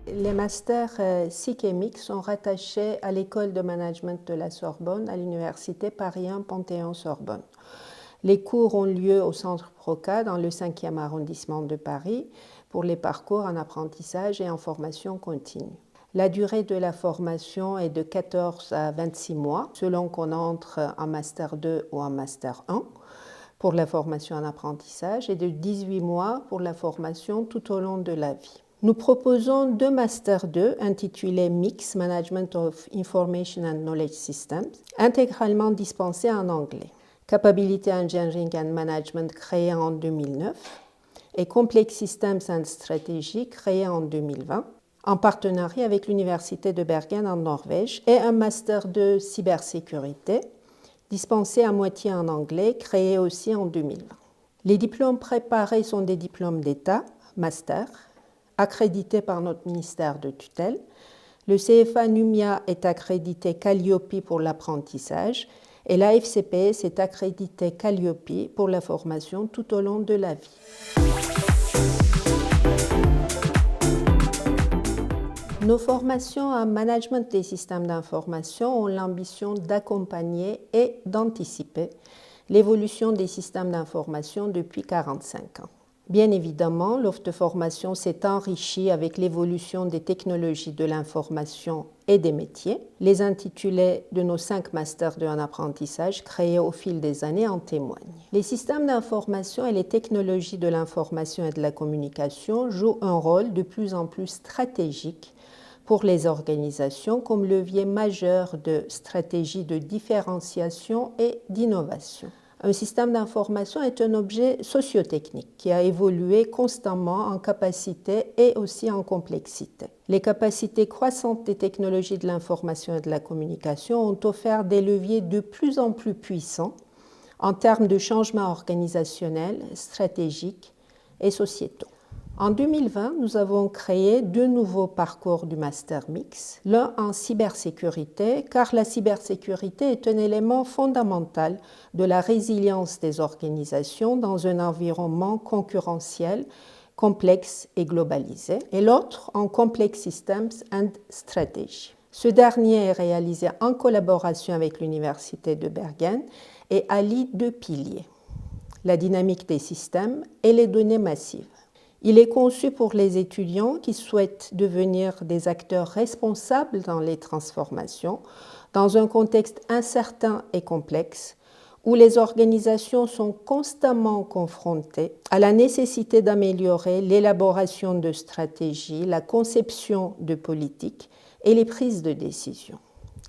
Les masters SIC et MIC sont rattachés à l'école de management de la Sorbonne, à l'université Paris 1 Panthéon-Sorbonne. Les cours ont lieu au centre Proca, dans le 5e arrondissement de Paris, pour les parcours en apprentissage et en formation continue. La durée de la formation est de 14 à 26 mois, selon qu'on entre en Master 2 ou en Master 1 pour la formation en apprentissage, et de 18 mois pour la formation tout au long de la vie. Nous proposons 2 Master 2 intitulés MIX, Management of Information and Knowledge Systems, intégralement dispensés en anglais. Capability Engineering and Management créé en 2009 et Complex Systems and Strategy créé en 2020, en partenariat avec l'Université de Bergen en Norvège, et un Master 2 Cybersécurité, dispensé à moitié en anglais, créé aussi en 2020. Les diplômes préparés sont des diplômes d'État, Master, accrédité par notre ministère de tutelle. Le CFA NUMIA est accrédité Calliope pour l'apprentissage et la FCPS est accrédité Calliope pour la formation tout au long de la vie. Nos formations en management des systèmes d'information ont l'ambition d'accompagner et d'anticiper l'évolution des systèmes d'information depuis 45 ans. Bien évidemment, l'offre de formation s'est enrichie avec l'évolution des technologies de l'information et des métiers. Les intitulés de nos 5 masters en apprentissage créés au fil des années en témoignent. Les systèmes d'information et les technologies de l'information et de la communication jouent un rôle de plus en plus stratégique pour les organisations comme levier majeur de stratégie de différenciation et d'innovation. Un système d'information est un objet sociotechnique qui a évolué constamment en capacité et aussi en complexité. Les capacités croissantes des technologies de l'information et de la communication ont offert des leviers de plus en plus puissants en termes de changements organisationnels, stratégiques et sociétaux. En 2020, nous avons créé 2 nouveaux parcours du Master Mix, l'un en cybersécurité, car la cybersécurité est un élément fondamental de la résilience des organisations dans un environnement concurrentiel, complexe et globalisé, et l'autre en Complex Systems and Strategy. Ce dernier est réalisé en collaboration avec l'Université de Bergen et allie 2 piliers, la dynamique des systèmes et les données massives. Il est conçu pour les étudiants qui souhaitent devenir des acteurs responsables dans les transformations, dans un contexte incertain et complexe, où les organisations sont constamment confrontées à la nécessité d'améliorer l'élaboration de stratégies, la conception de politiques et les prises de décision.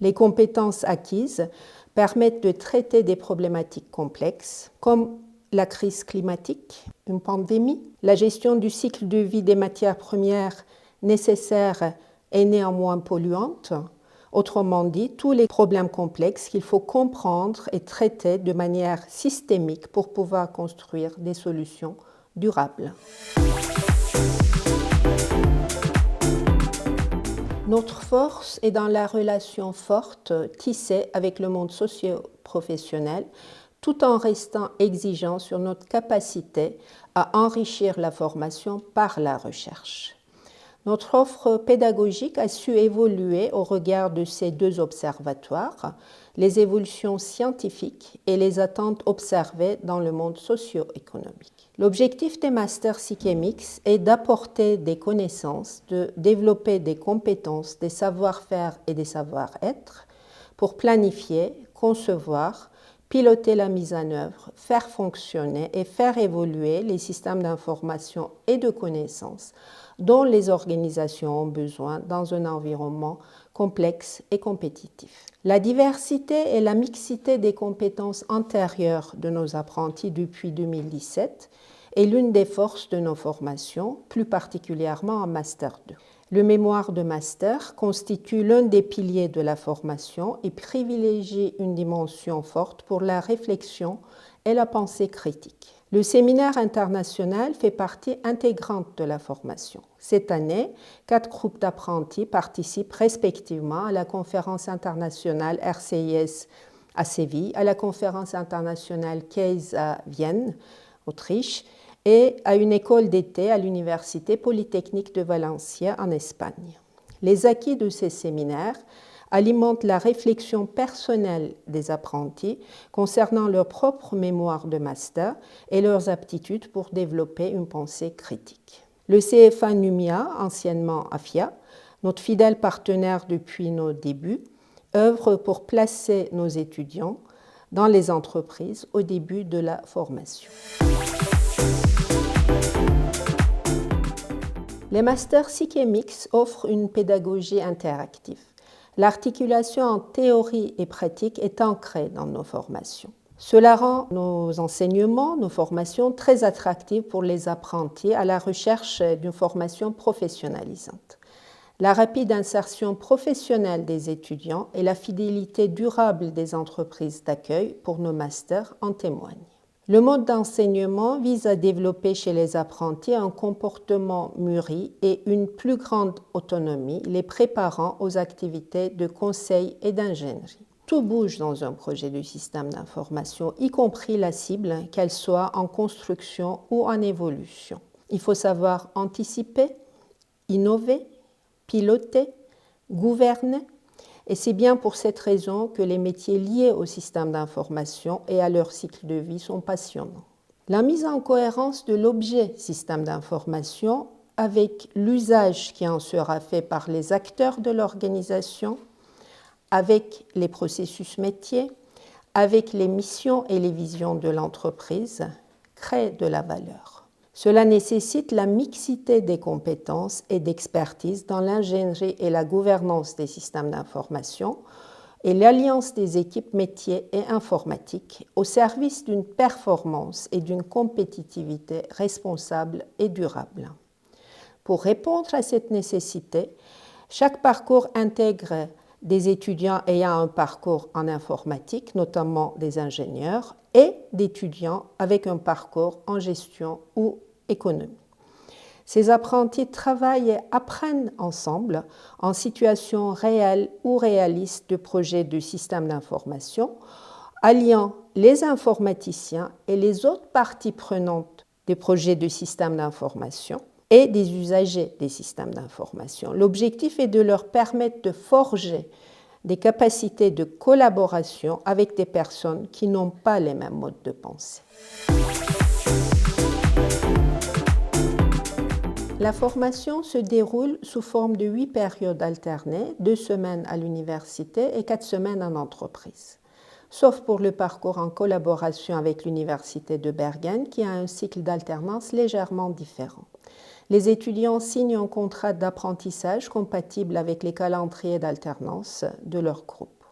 Les compétences acquises permettent de traiter des problématiques complexes, comme la crise climatique, une pandémie, la gestion du cycle de vie des matières premières nécessaires et néanmoins polluantes, autrement dit, tous les problèmes complexes qu'il faut comprendre et traiter de manière systémique pour pouvoir construire des solutions durables. Notre force est dans la relation forte tissée avec le monde socio-professionnel, tout en restant exigeant sur notre capacité à enrichir la formation par la recherche. Notre offre pédagogique a su évoluer au regard de ces 2 observatoires, les évolutions scientifiques et les attentes observées dans le monde socio-économique. L'objectif des masters SIC et MIX est d'apporter des connaissances, de développer des compétences, des savoir-faire et des savoir-être pour planifier, concevoir, piloter la mise en œuvre, faire fonctionner et faire évoluer les systèmes d'information et de connaissances dont les organisations ont besoin dans un environnement complexe et compétitif. La diversité et la mixité des compétences antérieures de nos apprentis depuis 2017 est l'une des forces de nos formations, plus particulièrement en Master 2. Le mémoire de master constitue l'un des piliers de la formation et privilégie une dimension forte pour la réflexion et la pensée critique. Le séminaire international fait partie intégrante de la formation. Cette année, 4 groupes d'apprentis participent respectivement à la conférence internationale RCIS à Séville, à la conférence internationale CASE à Vienne, Autriche, et à une école d'été à l'Université polytechnique de Valencia en Espagne. Les acquis de ces séminaires alimentent la réflexion personnelle des apprentis concernant leur propre mémoire de master et leurs aptitudes pour développer une pensée critique. Le CFA NUMIA, anciennement AFIA, notre fidèle partenaire depuis nos débuts, œuvre pour placer nos étudiants dans les entreprises au début de la formation. Les masters Psych&Mix offrent une pédagogie interactive. L'articulation en théorie et pratique est ancrée dans nos formations. Cela rend nos enseignements, nos formations très attractives pour les apprentis à la recherche d'une formation professionnalisante. La rapide insertion professionnelle des étudiants et la fidélité durable des entreprises d'accueil pour nos masters en témoignent. Le mode d'enseignement vise à développer chez les apprentis un comportement mûri et une plus grande autonomie, les préparant aux activités de conseil et d'ingénierie. Tout bouge dans un projet de système d'information, y compris la cible, qu'elle soit en construction ou en évolution. Il faut savoir anticiper, innover, piloter, gouverner, et c'est bien pour cette raison que les métiers liés au système d'information et à leur cycle de vie sont passionnants. La mise en cohérence de l'objet système d'information avec l'usage qui en sera fait par les acteurs de l'organisation, avec les processus métiers, avec les missions et les visions de l'entreprise, crée de la valeur. Cela nécessite la mixité des compétences et d'expertise dans l'ingénierie et la gouvernance des systèmes d'information et l'alliance des équipes métiers et informatiques au service d'une performance et d'une compétitivité responsable et durable. Pour répondre à cette nécessité, chaque parcours intègre des étudiants ayant un parcours en informatique, notamment des ingénieurs, et d'étudiants avec un parcours en gestion ou économie. Ces apprentis travaillent et apprennent ensemble en situation réelle ou réaliste de projets de système d'information, alliant les informaticiens et les autres parties prenantes des projets de système d'information et des usagers des systèmes d'information. L'objectif est de leur permettre de forger des capacités de collaboration avec des personnes qui n'ont pas les mêmes modes de pensée. La formation se déroule sous forme de 8 périodes alternées, 2 semaines à l'université et 4 semaines en entreprise. Sauf pour le parcours en collaboration avec l'université de Bergen qui a un cycle d'alternance légèrement différent. Les étudiants signent un contrat d'apprentissage compatible avec les calendriers d'alternance de leur groupe.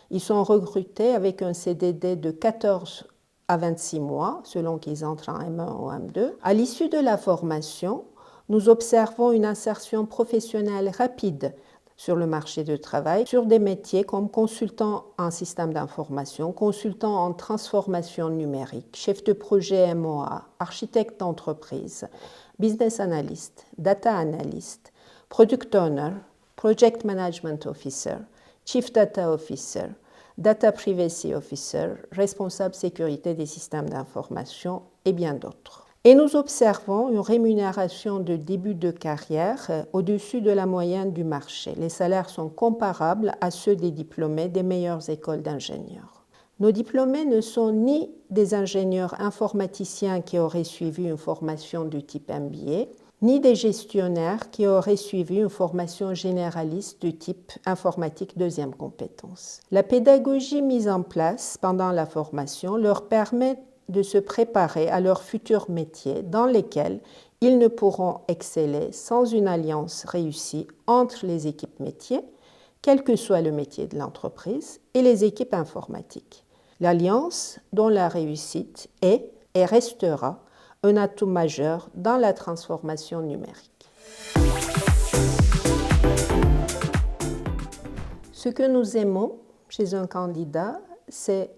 Ils sont recrutés avec un CDD de 14 à 26 mois, selon qu'ils entrent en M1 ou M2. À l'issue de la formation, nous observons une insertion professionnelle rapide sur le marché du travail, sur des métiers comme consultant en système d'information, consultant en transformation numérique, chef de projet MOA, architecte d'entreprise, business analyst, data analyst, product owner, project management officer, chief data officer, data privacy officer, responsable sécurité des systèmes d'information et bien d'autres. Et nous observons une rémunération de début de carrière au-dessus de la moyenne du marché. Les salaires sont comparables à ceux des diplômés des meilleures écoles d'ingénieurs. Nos diplômés ne sont ni des ingénieurs informaticiens qui auraient suivi une formation du type MBA, ni des gestionnaires qui auraient suivi une formation généraliste du type informatique deuxième compétence. La pédagogie mise en place pendant la formation leur permet de se préparer à leurs futurs métiers dans lesquels ils ne pourront exceller sans une alliance réussie entre les équipes métiers, quel que soit le métier de l'entreprise, et les équipes informatiques. L'alliance dont la réussite est et restera un atout majeur dans la transformation numérique. Ce que nous aimons chez un candidat, c'est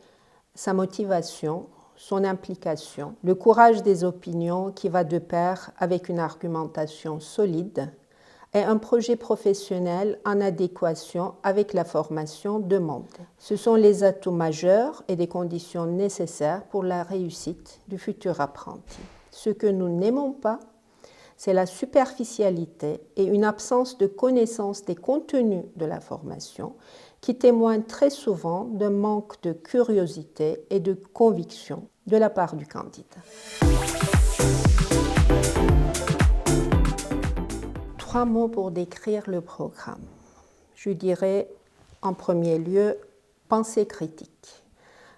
sa motivation, son implication, le courage des opinions qui va de pair avec une argumentation solide et un projet professionnel en adéquation avec la formation demandée. Ce sont les atouts majeurs et des conditions nécessaires pour la réussite du futur apprenti. Ce que nous n'aimons pas, c'est la superficialité et une absence de connaissance des contenus de la formation qui témoignent très souvent d'un manque de curiosité et de conviction de la part du candidat. 3 mots pour décrire le programme. Je dirais en premier lieu pensée critique.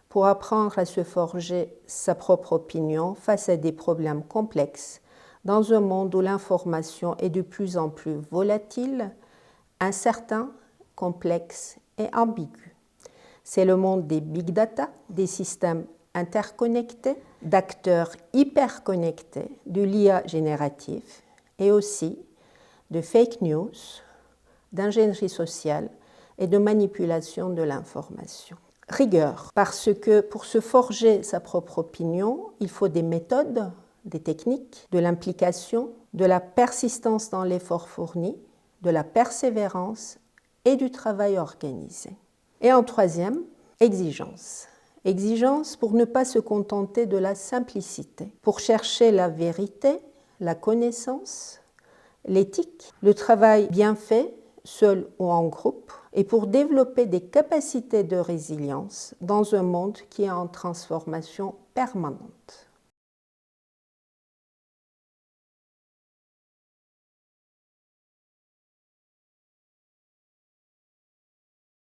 Pour apprendre à se forger sa propre opinion face à des problèmes complexes, dans un monde où l'information est de plus en plus volatile, incertain, complexe et ambigu. C'est le monde des big data, des systèmes interconnectés, d'acteurs hyperconnectés, de l'IA générative et aussi de fake news, d'ingénierie sociale et de manipulation de l'information. Rigueur, parce que pour se forger sa propre opinion, il faut des méthodes, des techniques, de l'implication, de la persistance dans l'effort fourni, de la persévérance et du travail organisé. Et en troisième, exigence. Exigence pour ne pas se contenter de la simplicité, pour chercher la vérité, la connaissance, l'éthique, le travail bien fait, seul ou en groupe, et pour développer des capacités de résilience dans un monde qui est en transformation permanente.